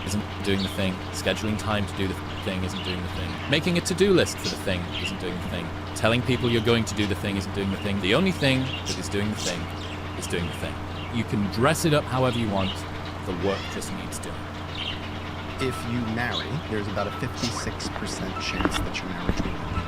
isn't doing the thing. Scheduling time to do the thing isn't doing the thing. Making a to-do list for the thing isn't doing the thing. Telling people you're going to do the thing isn't doing the thing. The only thing that is doing the thing is doing the thing. You can dress it up however you want. The work just needs doing. If you marry, there's about a 56% chance that your marriage will end.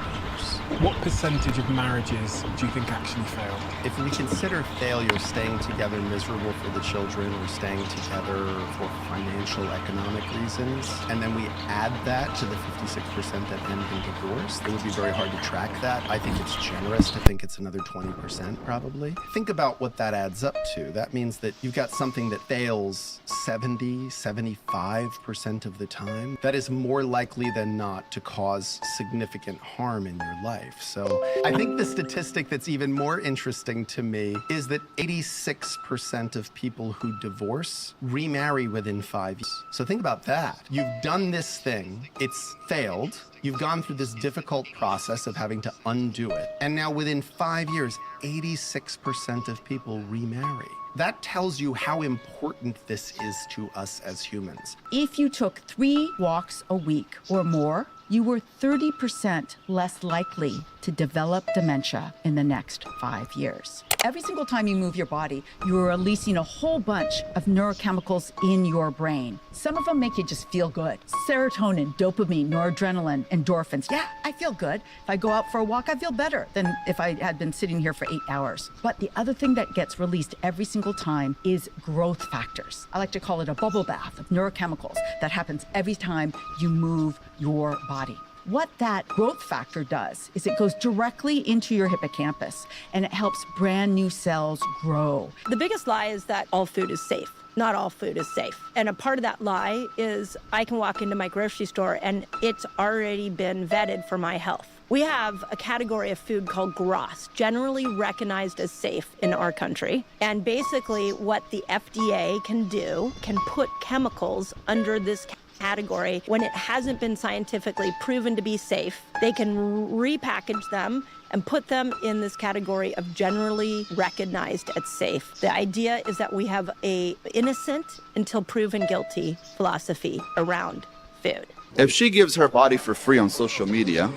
What percentage of marriages do you think actually fail? If we consider failure staying together miserable for the children or staying together for financial, economic reasons, and then we add that to the 56% that end in divorce, it would be very hard to track that. I think it's generous to think it's another 20% probably. Think about what that adds up to. That means that you've got something that fails 70, 75% of the time. That is more likely than not to cause significant harm in your life. So I think the statistic that's even more interesting to me is that 86% of people who divorce remarry within 5 years. So think about that. You've done this thing, it's failed, you've gone through this difficult process of having to undo it, and now within 5 years, 86% of people remarry. That tells you how important this is to us as humans. If you took 3 walks a week or more, you were 30% less likely to develop dementia in the next 5 years. Every single time you move your body, you're releasing a whole bunch of neurochemicals in your brain. Some of them make you just feel good. Serotonin, dopamine, noradrenaline, endorphins. Yeah, I feel good. If I go out for a walk, I feel better than if I had been sitting here for 8 hours. But the other thing that gets released every single time is growth factors. I like to call it a bubble bath of neurochemicals that happens every time you move your body. What that growth factor does is it goes directly into your hippocampus and it helps brand new cells grow. The biggest lie is that all food is safe. Not all food is safe. And a part of that lie is I can walk into my grocery store and it's already been vetted for my health. We have a category of food called GRAS, generally recognized as safe in our country. And basically what the FDA can do can put chemicals under this category when it hasn't been scientifically proven to be safe. They can repackage them and put them in this category of generally recognized as safe. The idea is that we have a innocent until proven guilty philosophy around food. If she gives her body for free on social media,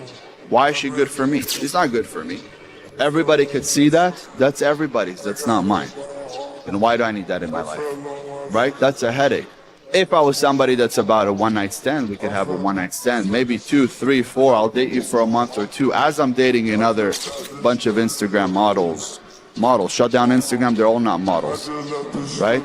why is she good for me? She's not good for me. Everybody could see that. That's everybody's. That's not mine. And why do I need that in my life? Right? That's a headache. If I was somebody that's about a one-night stand, we could have a one-night stand. Maybe 2, 3, 4. I'll date you for a month or 2. As I'm dating another bunch of Instagram models. Shut down Instagram. They're all not models. Right?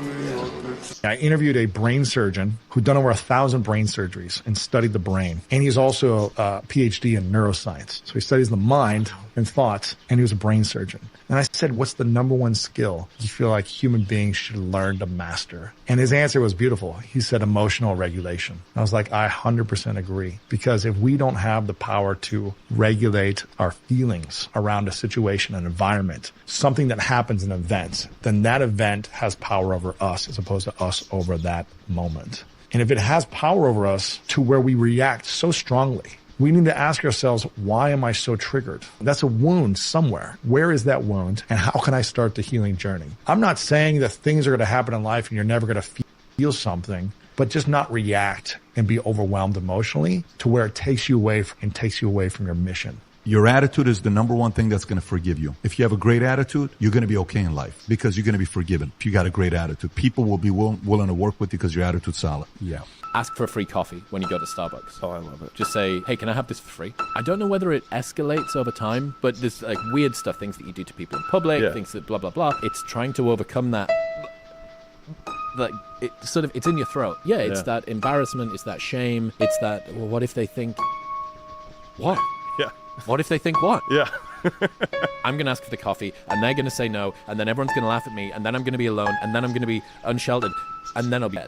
I interviewed a brain surgeon who'd done over 1,000 brain surgeries and studied the brain. And he's also a PhD in neuroscience. So he studies the mind and thoughts, and he was a brain surgeon. And I said, what's the #1 skill you feel like human beings should learn to master? And his answer was beautiful. He said emotional regulation. I was like, I 100% agree. Because if we don't have the power to regulate our feelings around a situation, an environment, something that happens in events, then that event has power over us as opposed to us over that moment. And if it has power over us to where we react so strongly, we need to ask ourselves, why am I so triggered? That's a wound somewhere. Where is that wound? And how can I start the healing journey? I'm not saying that things are going to happen in life and you're never going to feel something, but just not react and be overwhelmed emotionally to where it takes you away from your mission. Your attitude is the #1 thing that's going to forgive you. If you have a great attitude, you're going to be okay in life because you're going to be forgiven. If you got a great attitude, people will be willing to work with you because your attitude's solid. Yeah. Ask for a free coffee when you go to Starbucks. Oh, I love it. Just say, hey, can I have this for free? I don't know whether it escalates over time, but there's like weird stuff, things that you do to people in public, things that blah, blah, blah. It's trying to overcome that. Like, it's in your throat. Yeah, it's that embarrassment, it's that shame, it's that, well, what if they think, what? Yeah. What if they think what? Yeah. I'm going to ask for the coffee, and they're going to say no, and then everyone's going to laugh at me, and then I'm going to be alone, and then I'm going to be unsheltered, and then I'll be dead.